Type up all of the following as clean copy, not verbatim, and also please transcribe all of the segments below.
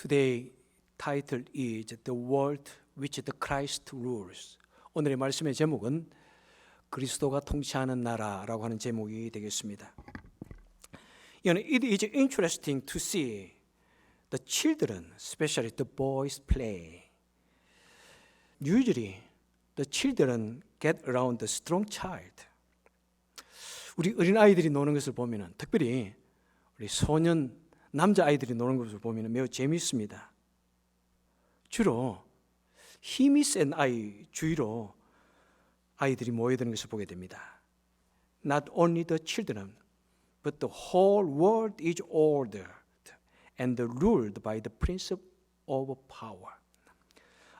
Today title is The World Which the Christ Rules. 오늘의 말씀의 제목은 그리스도가 통치하는 나라라고 하는 제목이 되겠습니다. It is interesting to see the children, especially the boys, play. Usually, the children get around the strong child. 우리 어린 아이들이 노는 것을 보면은, 특별히 우리 소년 남자 아이들이 노는 것을 보면은 매우 재미있습니다. 주로 힘이 센 아이 주위로 아이들이 모여드는 것을 보게 됩니다. Not only the children, but the whole world is ordered and ruled by the principle of power.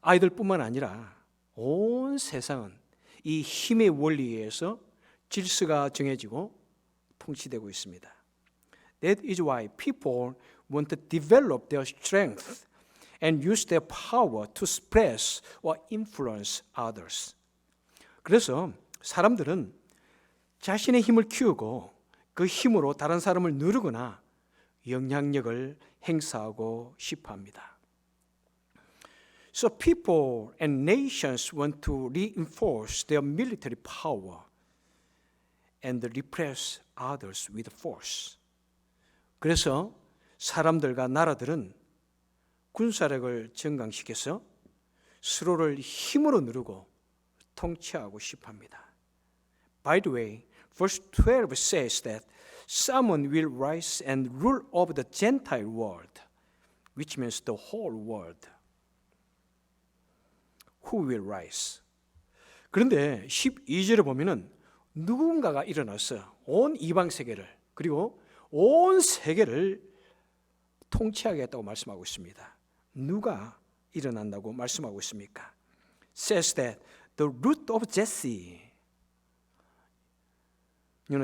아이들뿐만 아니라 온 세상은 이 힘의 원리에 의해서 질서가 정해지고 통치되고 있습니다. That is why people want to develop their strength and use their power to express or influence others. 그래서 사람들은 자신의 힘을 키우고 그 힘으로 다른 사람을 누르거나 영향력을 행사하고 싶어 합니다. So people and nations want to reinforce their military power and repress others with force. 그래서 사람들과 나라들은 군사력을 증강시켜서 서로를 힘으로 누르고 통치하고 싶어합니다. By the way, verse 12 says that someone will rise and rule over the Gentile world, which means the whole world. Who will rise? 그런데 12절에 보면은 누군가가 일어나서 온 이방 세계를 그리고 온 세계를 통치하겠다고 말씀하고 있습니다. 누가 일어난다고 말씀하고 있습니까? Says that the root of Jesse,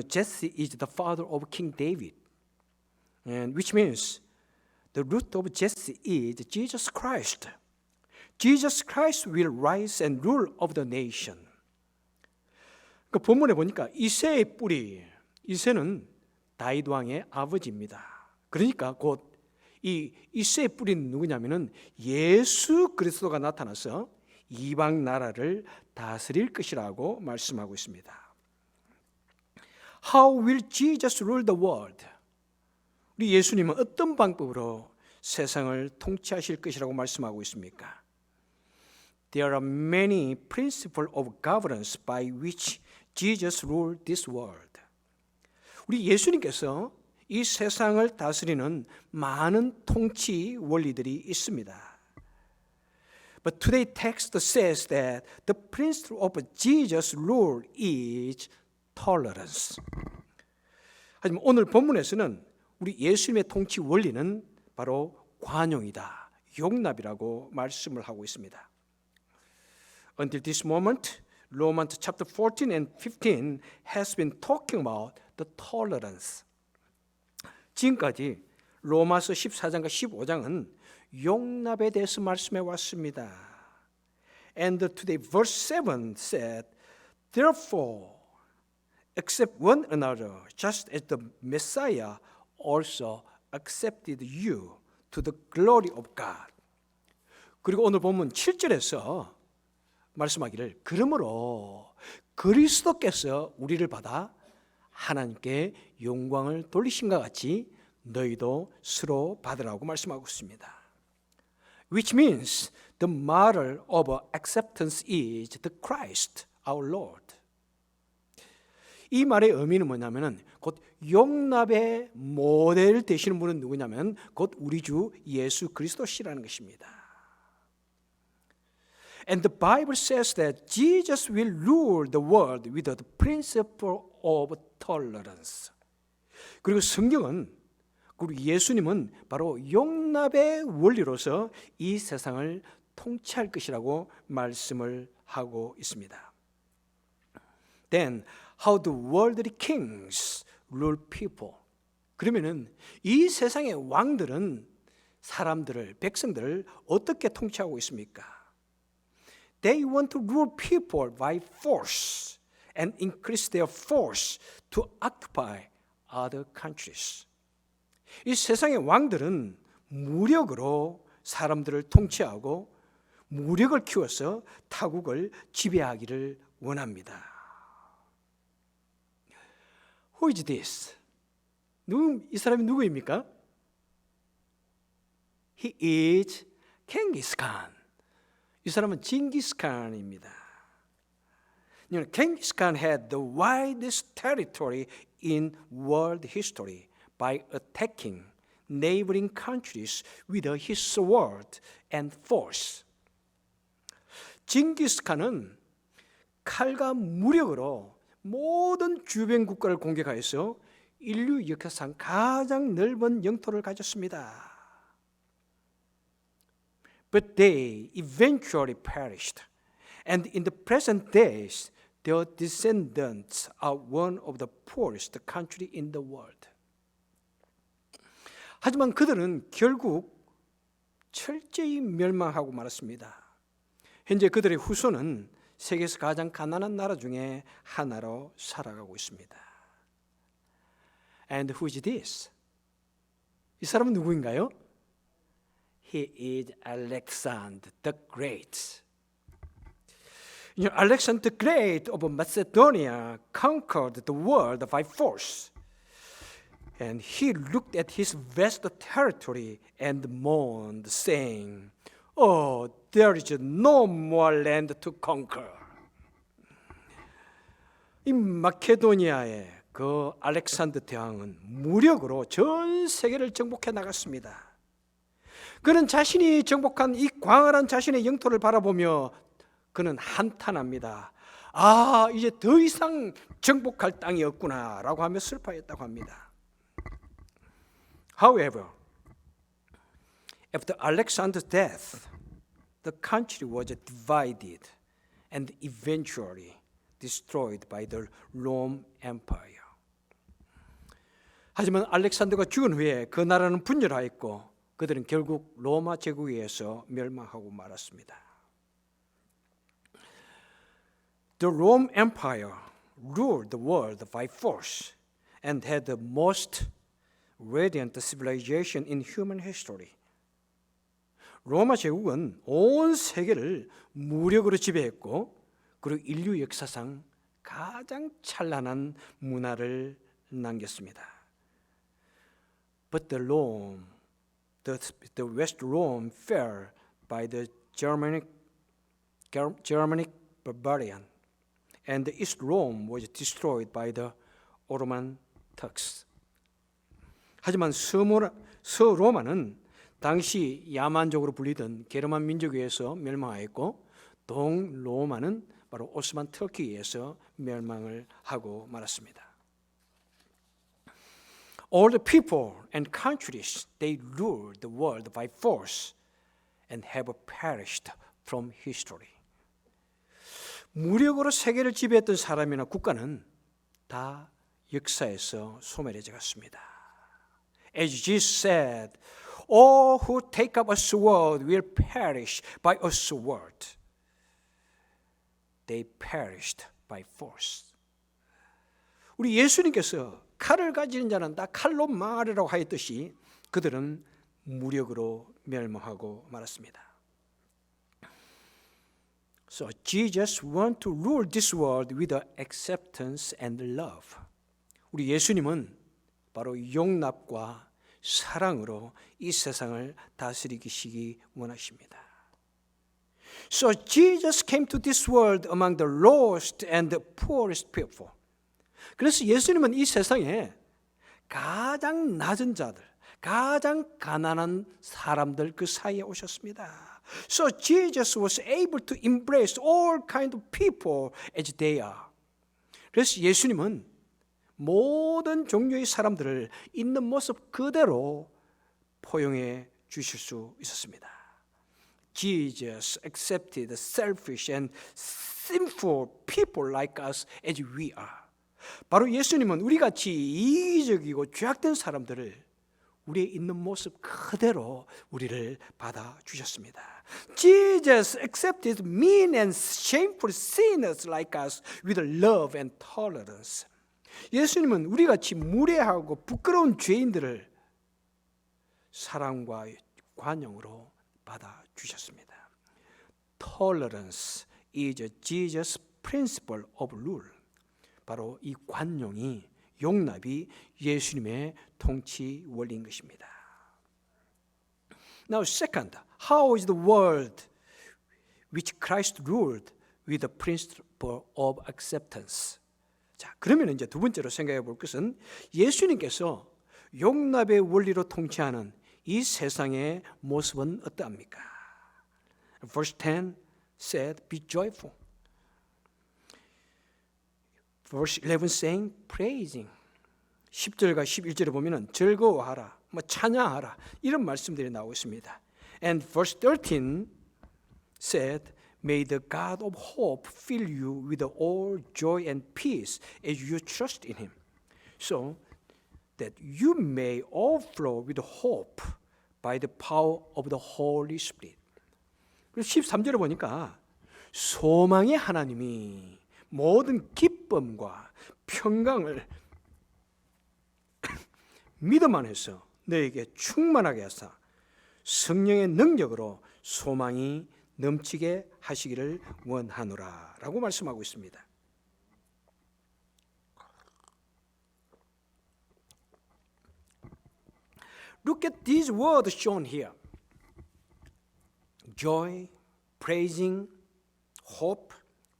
Jesse is the father of King David, and which means the root of Jesse is Jesus Christ. Jesus Christ will rise and rule over the nation. 그 본문에 보니까 이새의 뿌리, 이새는 다윗 왕의 아버지입니다. 그러니까 곧 이 이새의 뿌리는 누구냐면은 예수 그리스도가 나타나서 이방 나라를 다스릴 것이라고 말씀하고 있습니다. How will Jesus rule the world? 우리 예수님은 어떤 방법으로 세상을 통치하실 것이라고 말씀하고 있습니까? There are many principles of governance by which Jesus ruled this world. 우리 예수님께서 이 세상을 다스리는 많은 통치 원리들이 있습니다. But today's text says that the principle of Jesus' rule is tolerance. 하지만 오늘 본문에서는 우리 예수님의 통치 원리는 바로 관용이다, 용납이라고 말씀을 하고 있습니다. Until this moment, Romans chapter 14 and 15 has been talking about the tolerance. 지금까지 로마서 14장과 15장은 용납에 대해서 말씀해 왔습니다. And today verse 7 said, Therefore, accept one another, just as the Messiah also accepted you to the glory of God. 그리고 오늘 본문 7절에서 말씀하기를 그러므로 그리스도께서 우리를 받아 하나님께 영광을 돌리신과 같이 너희도 서로 받으라고 말씀하고 있습니다. Which means the model of acceptance is the Christ, our Lord. 이 말의 의미는 뭐냐면은 곧 용납의 모델 되시는 분은 누구냐면 곧 우리 주 예수 그리스도시라는 것입니다. And the Bible says that Jesus will rule the world with the principle of tolerance. 그리고 성경은 우리 예수님은 바로 용납의 원리로서 이 세상을 통치할 것이라고 말씀을 하고 있습니다. Then how do worldly kings rule people? 그러면은 이 세상의 왕들은 사람들을, 백성들을 어떻게 통치하고 있습니까? They want to rule people by force and increase their force to occupy other countries. 이 세상의 왕들은 무력으로 사람들을 통치하고 무력을 키워서 타국을 지배하기를 원합니다. Who is this? 이 사람이 누구입니까? He is Genghis Khan. 이 사람은 징기스칸입니다. Genghis Khan had the widest territory in world history by attacking neighboring countries with his sword and force. 징기스칸은 칼과 무력으로 모든 주변 국가를 공격하여서 인류 역사상 가장 넓은 영토를 가졌습니다. But they eventually perished, and in the present days, their descendants are one of the poorest countries in the world. 하지만 그들은 결국 철저히 멸망하고 말았습니다. 현재 그들의 후손은 세계에서 가장 가난한 나라 중에 하나로 살아가고 있습니다. And who is this? 이 사람은 누구인가요? He is Alexander the Great. Alexander the Great of Macedonia conquered the world by force. And he looked at his vast territory and mourned, saying, "Oh, there is no more land to conquer." 이 마케도니아의 그 알렉산더 대왕은 무력으로 전 세계를 정복해 나갔습니다. 그는 자신이 정복한 이 광활한 자신의 영토를 바라보며 그는 한탄합니다. 아, 이제 더 이상 정복할 땅이 없구나라고 하며 슬퍼했다고 합니다. However, after Alexander's death, the country was divided and eventually destroyed by the Rome Empire. 하지만 알렉산더가 죽은 후에 그 나라는 분열하였고 그들은 결국 로마 제국에 의해서 멸망하고 말았습니다. The Rome Empire ruled the world by force and had the most radiant civilization in human history. 로마 제국은 온 세계를 무력으로 지배했고 그리고 인류 역사상 가장 찬란한 문화를 남겼습니다. But the West Rome fell by the Germanic barbarian, and the East Rome was destroyed by the Ottoman Turks. 하지만 서로마는 당시 야만족으로 불리던 게르만 민족에 의해서 멸망하였고 동로마는 바로 오스만 터키에 의해서 멸망을 하고 말았습니다. All the people and countries they ruled the world by force and have perished from history. 무력으로 세계를 지배했던 사람이나 국가는 다 역사에서 소멸해져 갔습니다. As Jesus said, all who take up a sword will perish by a sword. They perished by force. 우리 예수님께서 칼을 가지는 자는 다 칼로 망하리라고 하였듯이 그들은 무력으로 멸망하고 말았습니다. So Jesus want to rule this world with acceptance and love. 우리 예수님은 바로 용납과 사랑으로 이 세상을 다스리시기 원하십니다. So Jesus came to this world among the lowest and the poorest people. 그래서 예수님은 이 세상에 가장 낮은 자들, 가장 가난한 사람들 그 사이에 오셨습니다. So Jesus was able to embrace all kind of people as they are. 그래서 예수님은 모든 종류의 사람들을 있는 모습 그대로 포용해 주실 수 있었습니다. Jesus accepted selfish and sinful people like us as we are. 바로 예수님은 우리같이 이기적이고 죄악된 사람들을 우리의 있는 모습 그대로 우리를 받아주셨습니다. Jesus accepted mean and shameful sinners like us with love and tolerance. 예수님은 우리같이 무례하고 부끄러운 죄인들을 사랑과 관용으로 받아 주셨습니다. Tolerance is Jesus' principle of rule. 바로 이 관용이, 용납이 예수님의 통치 원리인 것입니다. Now second, how is the world which Christ ruled with the principle of acceptance? 자, 그러면 이제 두 번째로 생각해 볼 것은 예수님께서 용납의 원리로 통치하는 이 세상의 모습은 어떠합니까? Verse 10 said, be joyful. Verse 11 saying, praising. 10절과 11절에 보면은 즐거워하라, 찬양하라 이런 말씀들이 나오고 있습니다. And verse 13 said, may the God of hope fill you with all joy and peace as you trust in Him, so that you may overflow with hope by the power of the Holy Spirit. 그래서 13절에 보니까 소망의 하나님이 모든 기쁨과 평강을 믿음 안에서 너에게 충만하게 하사 성령의 능력으로 소망이 넘치게 하시기를 원하노라 라고 말씀하고 있습니다. Look at these words shown here. Joy, praising, hope,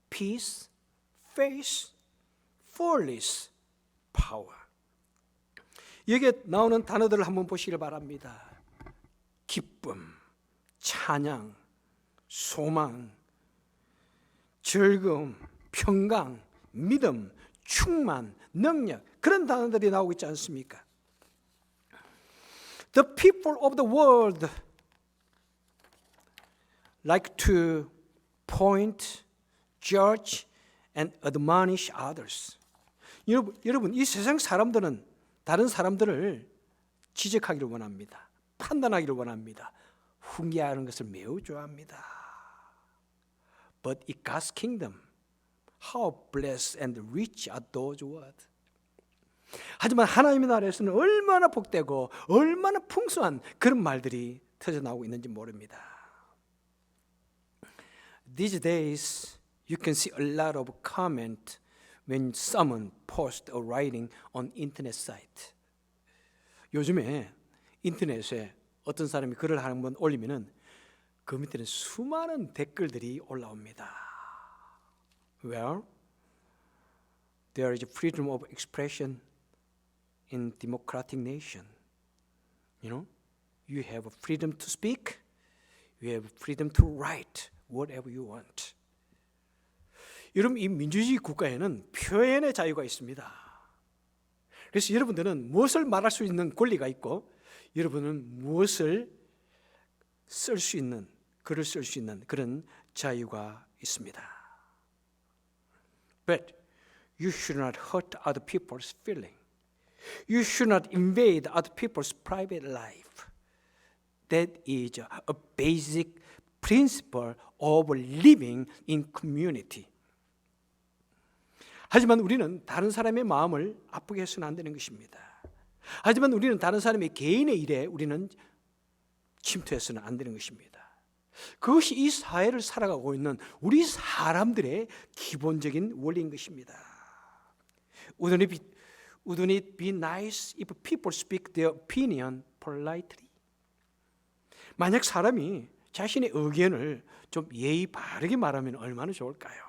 peace, faith, fullness, power. 여기에 나오는 단어들을 한번 보시길 바랍니다. 기쁨, 찬양, 소망, 즐거움, 평강, 믿음, 충만, 능력, 그런 단어들이 나오고 있지 않습니까? The people of the world like to point, judge, and admonish others. 여러분, 이 세상 사람들은 다른 사람들을 지적하기를 원합니다. 판단하기를 원합니다. 훈계하는 것을 매우 좋아합니다. But in God's kingdom, how blessed and rich are those words. 하지만 하나님의 나라에서는 얼마나 복되고 얼마나 풍성한 그런 말들이 터져나오고 있는지 모릅니다. These days, you can see a lot of comment when someone posts a writing on internet site. 요즘에 인터넷에 어떤 사람이 글을 한번 올리면은 그 밑에는 수많은 댓글들이 올라옵니다. Well, there is freedom of expression in democratic nation. You know, you have freedom to speak, you have freedom to write whatever you want. 여러분, 이 민주주의 국가에는 표현의 자유가 있습니다. 그래서 여러분들은 무엇을 말할 수 있는 권리가 있고 여러분은 무엇을 쓸 수 있는, 글을 쓸 수 있는 그런 자유가 있습니다. But you should not hurt other people's feeling. You should not invade other people's private life. That is a basic principle of living in community. 하지만 우리는 다른 사람의 마음을 아프게 해서는 안 되는 것입니다. 하지만 우리는 다른 사람의 개인의 일에 우리는 침투해서는 안 되는 것입니다. 그것이 이 사회를 살아가고 있는 우리 사람들의 기본적인 원리인 것입니다. Wouldn't it be nice if people speak their opinion politely? 만약 사람이 자신의 의견을 좀 예의 바르게 말하면 얼마나 좋을까요?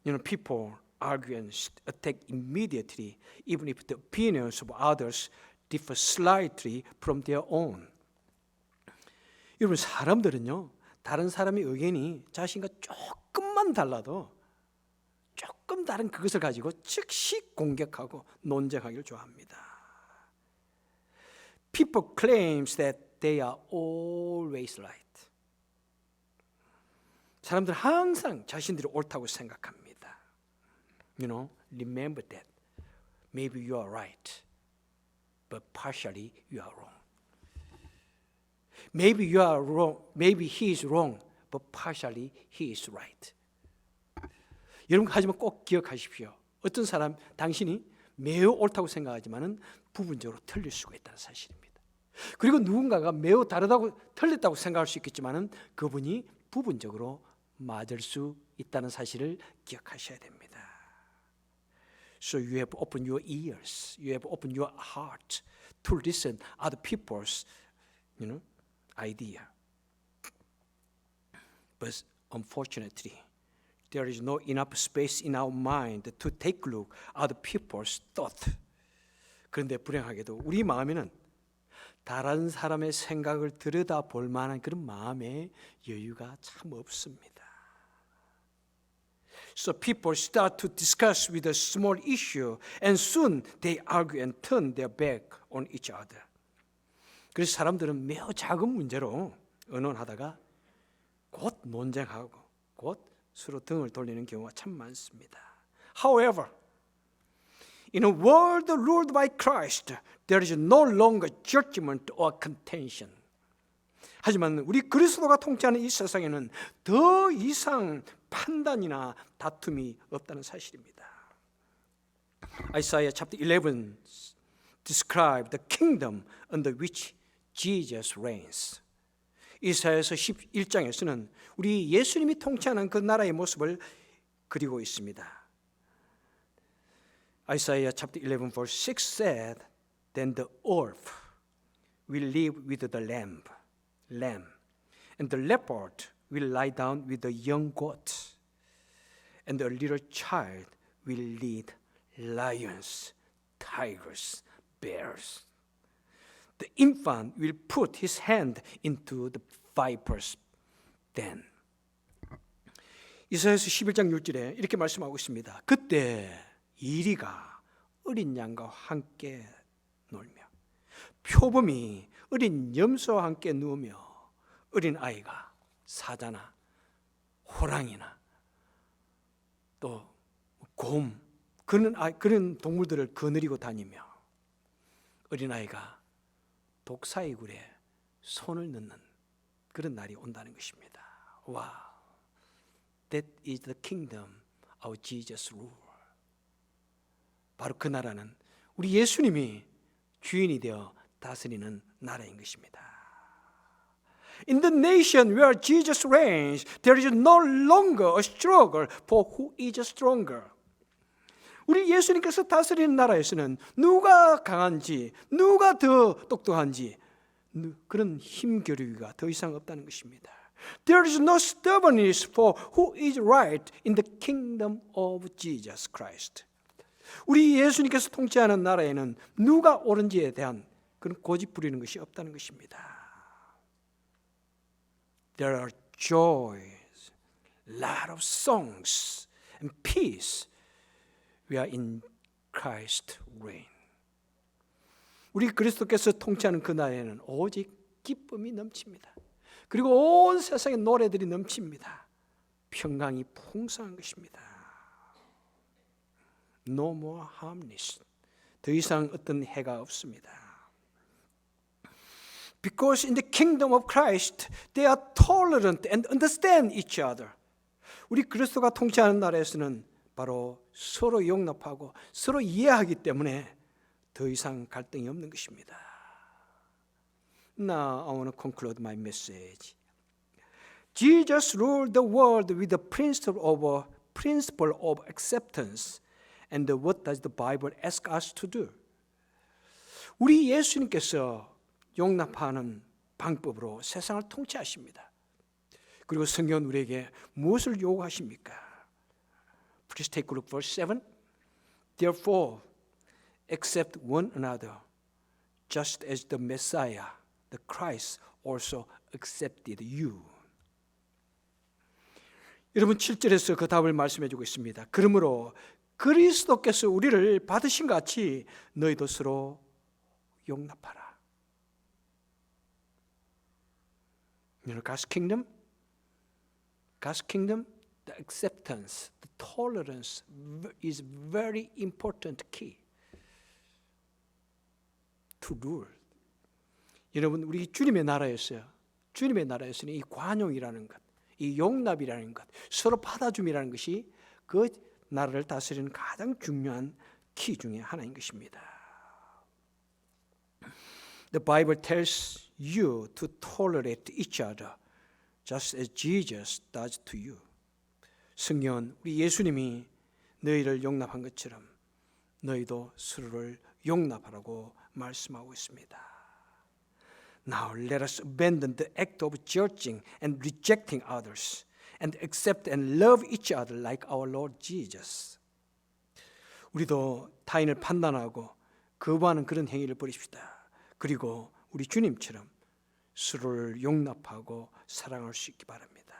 You know, people argue and attack immediately, even if the opinions of others differ slightly from their own. 여러분, 사람들은요, 다른 사람의 의견이 자신과 조금만 달라도 조금 다른 그것을 가지고 즉시 공격하고 논쟁하기를 좋아합니다. People claims that they are always right. 사람들 항상 자신들이 옳다고 생각합니다. You know, remember that. Maybe you are right, but partially you are wrong. Maybe you are wrong. Maybe he is wrong, but partially he is right. 여러분, 하지만 꼭 기억하십시오. 어떤 사람, 당신이 매우 옳다고 생각하지만은 부분적으로 틀릴 수가 있다는 사실입니다. 그리고 누군가가 매우 다르다고 틀렸다고 생각할 수 있겠지만은 그분이 부분적으로 맞을 수 있다는 사실을 기억하셔야 됩니다. So you have opened your ears, you have opened your heart to listen other people's, idea. But unfortunately, there is no enough space in our mind to take a look at other people's thought. 그런데 불행하게도 우리 마음에는 다른 사람의 생각을 들여다볼 만한 그런 마음의 여유가 참 없습니다. So people start to discuss with a small issue and soon they argue and turn their back on each other. 그래서 사람들은 매우 작은 문제로 의논하다가 곧 논쟁하고 곧 서로 등을 돌리는 경우가 참 많습니다. However, in a world ruled by Christ, there is no longer judgment or contention. 하지만 우리 그리스도가 통치하는 이 세상에는 더 이상 판단이나 다툼이 없다는 사실입니다. Isaiah chapter 11 describes the kingdom under which Jesus reigns. 이사야서 11장에서는 우리 예수님이 통치하는 그 나라의 모습을 그리고 있습니다. Isaiah chapter 11 verse 6 said, Then the earth will live with the lamb, and the leopard will lie down with the young goat, and a little child will lead lions, tigers, bears. The infant will put his hand into the viper's den. 이사야서 11장 6절에 이렇게 말씀하고 있습니다. 그때 이리가 어린 양과 함께 놀며 표범이 어린 염소와 함께 누우며 어린 아이가 사자나 호랑이나 또 곰 그런 동물들을 거느리고 다니며 어린 아이가 독사의 굴에 손을 넣는 그런 날이 온다는 것입니다. 와, that is the kingdom of Jesus rule. 바로 그 나라는 우리 예수님이 주인이 되어 다스리는 나라인 것입니다. In the nation where Jesus reigns, there is no longer a struggle for who is stronger. 우리 예수님께서 다스리는 나라에서는 누가 강한지, 누가 더 똑똑한지 그런 힘겨루기가 더 이상 없다는 것입니다. There is no stubbornness for who is right in the kingdom of Jesus Christ. 우리 예수님께서 통치하는 나라에는 누가 옳은지에 대한 그런 고집 부리는 것이 없다는 것입니다. There are joys, lot of songs and peace. We are in Christ reign. 우리 그리스도께서 통치하는 그 나라에는 오직 기쁨이 넘칩니다. 그리고 온 세상에 노래들이 넘칩니다. 평강이 풍성한 것입니다. No more harmless. 더 이상 어떤 해가 없습니다. Because in the kingdom of Christ, they are tolerant and understand each other. 우리 그리스도가 통치하는 나라에서는 바로 서로 용납하고 서로 이해하기 때문에 더 이상 갈등이 없는 것입니다. Now I want to conclude my message. Jesus ruled the world with the principle of acceptance. And what does the Bible ask us to do? 우리 예수님께서 용납하는 방법으로 세상을 통치하십니다. 그리고 성경은 우리에게 무엇을 요구하십니까? Please take a look verse 7. Therefore, accept one another, just as the Messiah, the Christ, also accepted you. 여러분 7절에서 그 답을 말씀해 주고 있습니다. 그러므로 그리스도께서 우리를 받으신 같이 너희도 서로 용납하라. You know, God's kingdom, the acceptance, the tolerance is very important key to rule. 여러분, 우리 주님의 나라였어요. 주님의 나라에서는 이 관용이라는 것, 이 용납이라는 것, 서로 받아줌이라는 것이 그 나라를 다스리는 가장 중요한 키 중에 하나인 것입니다. The Bible tells you to tolerate each other just as Jesus does to you. 성경은 우리 예수님이 너희를 용납한 것처럼 너희도 서로를 용납하라고 말씀하고 있습니다. Now let us abandon the act of judging and rejecting others and accept and love each other like our Lord Jesus. 우리도 타인을 판단하고 거부하는 그런 행위를 버립시다. 그리고 우리 주님처럼 서로를 용납하고 사랑할 수 있기 바랍니다.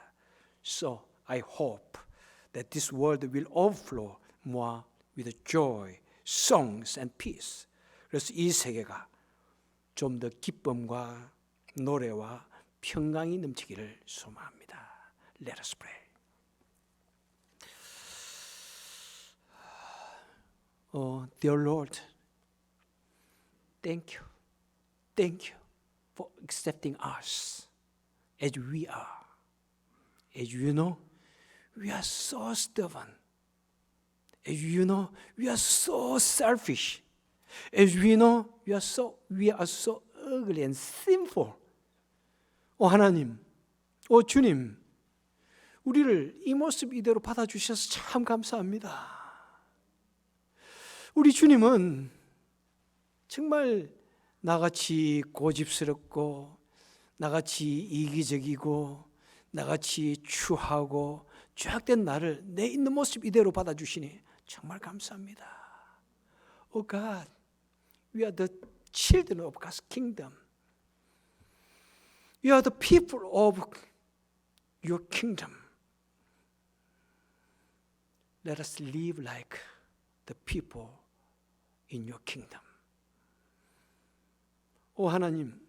So I hope that this world will overflow more with joy, songs and peace. 그래서 이 세계가 좀 더 기쁨과 노래와 평강이 넘치기를 소망합니다. Let us pray. Oh, dear Lord, thank you. Thank you for accepting us as we are. As you know, we are so stubborn. As you know, we are so selfish. As we know, we are so ugly and sinful. 오 하나님, 오 주님, 우리를 이 모습 이대로 받아주셔서 참 감사합니다. 우리 주님은 정말 나같이 고집스럽고 나같이 이기적이고 나같이 추하고 죄악된 나를 내 있는 모습 이대로 받아주시니 정말 감사합니다. Oh God, we are the children of God's kingdom. We are the people of your kingdom. Let us live like the people in your kingdom. 오 하나님,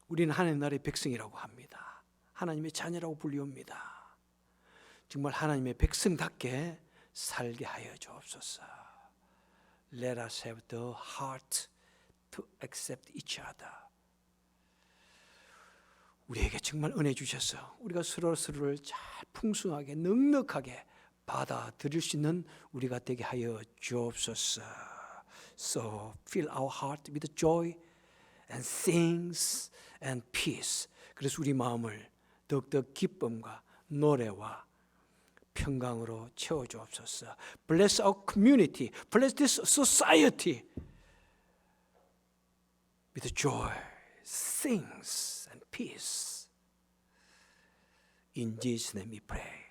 우리는 하나님 나라의 백성이라고 합니다. 하나님의 자녀라고 불리웁니다. 정말 하나님의 백성답게 살게 하여 주옵소서. Let us have the heart to accept each other. 우리에게 정말 은혜 주셔서 우리가 서로를 잘 풍성하게 넉넉하게 받아들일 수 있는 우리가 되게 하여 주옵소서. So fill our heart with joy and things and peace. 그래서 우리 마음을 더욱더 기쁨과 노래와 평강으로 채워 주옵소서. Bless our community. Bless this society with joy, things and peace. In Jesus' name we pray.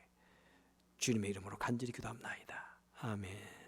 주님의 이름으로 간절히 기도합나이다. 아멘.